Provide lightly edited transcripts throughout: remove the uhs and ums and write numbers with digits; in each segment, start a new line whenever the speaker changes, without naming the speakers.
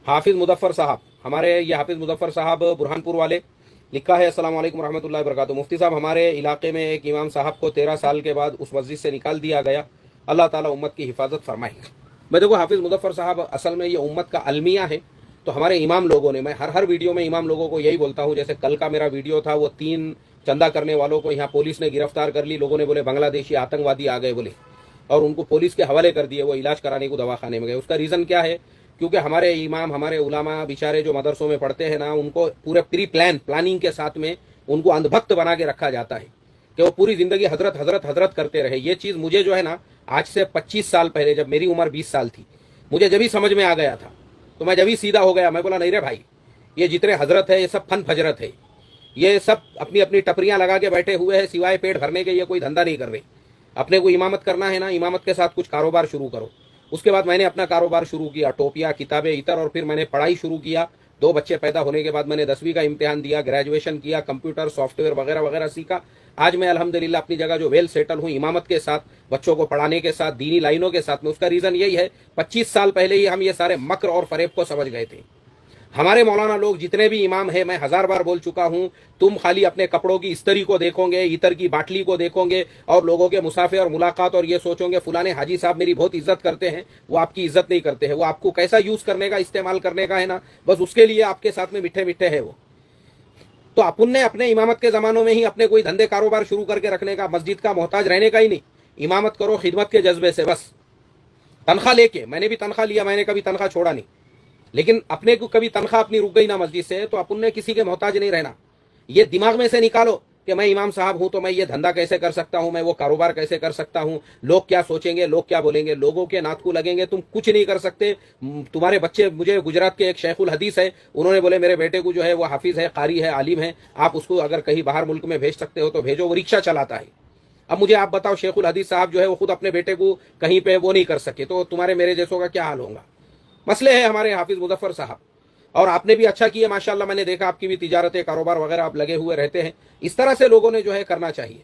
हाफिज मुजफ्फर साहब, हमारे ये हाफिज मुजफ्फर साहब बुरहानपुर वाले, लिखा है अस्सलाम वालेकुम रहमतुल्लाहि व बरकातुहू। मुफ्ती साहब, हमारे इलाके में एक इमाम साहब को 13 साल के बाद उस मस्जिद से निकाल दिया गया। अल्लाह ताला उम्मत की हिफाजत फरमाए। मैं देखो हाफिज मुजफ्फर साहब, असल में ये उम्मत का अलमिया है। तो हमारे इमाम लोगों ने, मैं हर वीडियो में इमाम लोगों को यही बोलता हूँ, जैसे कल का मेरा वीडियो था, वो 3 चंदा करने वालों को यहाँ पुलिस ने गिरफ्तार कर ली। लोगों ने बोले बांग्लादेशी आतंकवादी आ गए बोले, और उनको पुलिस के हवाले कर दिए। वो इलाज कराने को दवाखाने में गए। उसका रीज़न क्या है? क्योंकि हमारे इमाम, हमारे उलामा बेचारे जो मदरसों में पढ़ते हैं ना, उनको पूरे प्लानिंग के साथ में उनको अंधभक्त बना के रखा जाता है कि वो पूरी जिंदगी हजरत हजरत हजरत करते रहे। ये चीज़ मुझे जो है ना, आज से 25 साल पहले, जब मेरी उम्र 20 साल थी, मुझे जब ही समझ में आ गया था, तो मैं जब ही सीधा हो गया। मैं बोला नहीं रे भाई, ये जितने हजरत है ये सब फन फजरत है। ये सब अपनी अपनी टपरियां लगा के बैठे हुए हैं, सिवाय पेट भरने के ये कोई धंधा नहीं कर रहे। अपने को इमामत करना है ना, इमामत के साथ कुछ कारोबार शुरू करो। उसके बाद मैंने अपना कारोबार शुरू किया, टोपियाँ, किताबें, इतर, और फिर मैंने पढ़ाई शुरू किया। 2 बच्चे पैदा होने के बाद मैंने 10वीं का इम्तिहान दिया, ग्रेजुएशन किया, कंप्यूटर, सॉफ्टवेयर वगैरह वगैरह सीखा। आज मैं अल्हम्दुलिल्लाह अपनी जगह जो वेल सेटल हूँ, इमामत के साथ, बच्चों को पढ़ाने के साथ, दीनी लाइनों के साथ में। उसका रीज़न यही है, 25 साल पहले ही हम ये सारे मक्र और फरेब को समझ गए थे। हमारे मौलाना लोग जितने भी इमाम हैं, मैं 1000 बार बोल चुका हूं, तुम खाली अपने कपड़ों की इस्त्री को देखोगे, इतर की बाटली को देखोगे, और लोगों के मुसाफे और मुलाकात, और ये सोचोगे फलाने हाजी साहब मेरी बहुत इज्जत करते हैं। वो आपकी इज्जत नहीं करते हैं। वो आपको कैसा यूज करने का, इस्तेमाल करने का है ना, बस उसके लिए आपके साथ में मिठे मिठे है वो। तो अपन ने अपने इमामत के जमानों में ही अपने कोई धंधे कारोबार शुरू करके रखने का, मस्जिद का मोहताज रहने का ही नहीं। इमामत करो खिदमत के जज्बे से, बस तनख्वाह लेके। मैंने भी तनख्वाह लिया, मैंने कभी तनख्वाह छोड़ा नहीं, लेकिन अपने को कभी तनख्वाह अपनी रुक गई ना मस्जिद से, तो अपन ने किसी के मोहताज नहीं रहना। ये दिमाग में से निकालो कि मैं इमाम साहब हूं तो मैं ये धंधा कैसे कर सकता हूं, मैं वो कारोबार कैसे कर सकता हूं, लोग क्या सोचेंगे, लोग क्या बोलेंगे, लोगों के नातकू लगेंगे, तुम कुछ नहीं कर सकते। तुम्हारे बच्चे, मुझे गुजरात के एक शेखुल हदीस है, उन्होंने बोले मेरे बेटे को जो है वो हाफिज है, कारी है, आलिम है, आप उसको अगर कहीं बाहर मुल्क में भेज सकते हो तो भेजो, वो रिक्शा चलाता है। अब मुझे आप बताओ, शेखुल हदीस साहब जो है वो खुद अपने बेटे को कहीं पे वो नहीं कर सके, तो तुम्हारे मेरे जैसों का क्या हाल होगा? मसले है हमारे हाफिज मुजफ्फर साहब। और आपने भी अच्छा किया माशाल्लाह, मैंने देखा आपकी भी तिजारतें, कारोबार वगैरह आप लगे हुए रहते हैं। इस तरह से लोगों ने जो है करना चाहिए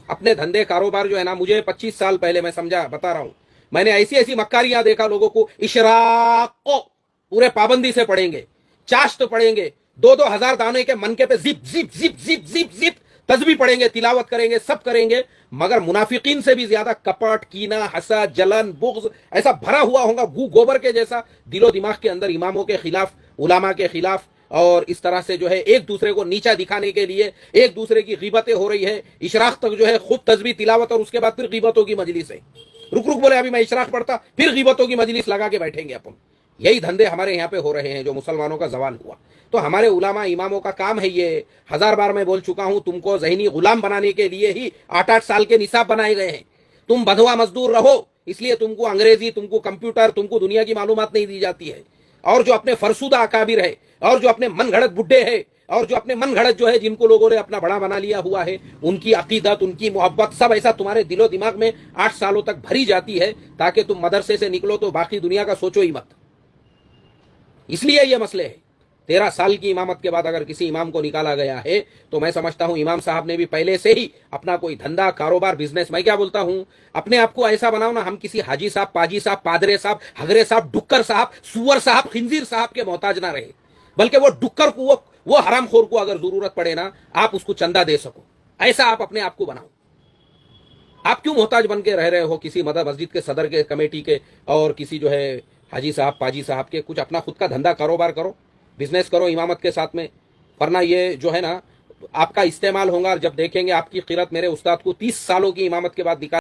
अपने धंधे कारोबार जो है ना। मुझे 25 साल पहले, मैं समझा बता रहा हूं, मैंने ऐसी ऐसी मक्कारियां देखा लोगों को। इशराक को पूरे पाबंदी से पढ़ेंगे, चाश्त पढ़ेंगे, 2-2 हजार दाने के मनके पे जिप जिप जिप जिप जिप जिप तस्बीह पढ़ेंगे, तिलावत करेंगे, सब करेंगे, मगर मुनाफिकीन से भी ज्यादा कपट, कीना, हसद, जलन, बुग़्ज़ ऐसा भरा हुआ होगा, गू गोबर के जैसा दिलो दिमाग के अंदर, इमामों के खिलाफ, उलामा के खिलाफ। और इस तरह से जो है एक दूसरे को नीचा दिखाने के लिए एक दूसरे की गीबतें हो रही है। इशराक तक जो है खूब तस्बीह, तिलावत, और उसके बाद फिर गीबतों की मजलिस है। रुक रुक बोले अभी मैं इशराक पढ़ता, फिर गीबतों की मजलिस लगा के बैठेंगे अपन। यही धंधे हमारे यहाँ पे हो रहे हैं, जो मुसलमानों का जवाल हुआ। तो हमारे उलामा इमामों का काम है ये। 1000 बार मैं बोल चुका हूं, तुमको ज़हनी गुलाम बनाने के लिए ही 8-8 साल के निसाब बनाए गए हैं। तुम बंधुआ मजदूर रहो, इसलिए तुमको अंग्रेजी, तुमको कंप्यूटर, तुमको दुनिया की मालूमात नहीं दी जाती है। और जो अपने फरसुदा अकाबिर है, और जो अपने मन घड़त बुड्ढे है, और जो अपने मन घड़त जो है, जिनको लोगों ने अपना बड़ा बना लिया हुआ है, उनकी अकीदत, उनकी मोहब्बत, सब ऐसा तुम्हारे दिलो दिमाग में 8 सालों तक भरी जाती है, ताकि तुम मदरसे से निकलो तो बाकी दुनिया का सोचो ही मत। इसलिए ये मसले है। 13 साल की इमामत के बाद अगर किसी इमाम को निकाला गया है, तो मैं समझता हूं इमाम साहब ने भी पहले से ही अपना कोई धंधा, कारोबार, बिजनेस, मैं क्या बोलता हूं, अपने आप को ऐसा बनाओ ना, हम किसी हाजी साहब, पाजी साहब, पादरे साहब, हगरे साहब, डुक्कर साहब, सुअर साहब, खिंजीर साहब के मोहताज ना रहे। बल्कि वो डुक्कर को, वो हरामखोर को अगर जरूरत पड़े ना, आप उसको चंदा दे सको, ऐसा आप अपने आप को बनाओ। आप क्यों मोहताज बन के रह रहे हो किसी मस्जिद के सदर के, कमेटी के, और किसी जो है हाजी साहब, पाजी साहब के? कुछ अपना खुद का धंधा कारोबार करो, बिजनेस करो इमामत के साथ में। वरना ये जो है ना, आपका इस्तेमाल होगा। जब देखेंगे आपकी क़िरत, मेरे उस्ताद को 30 सालों की इमामत के बाद निकाल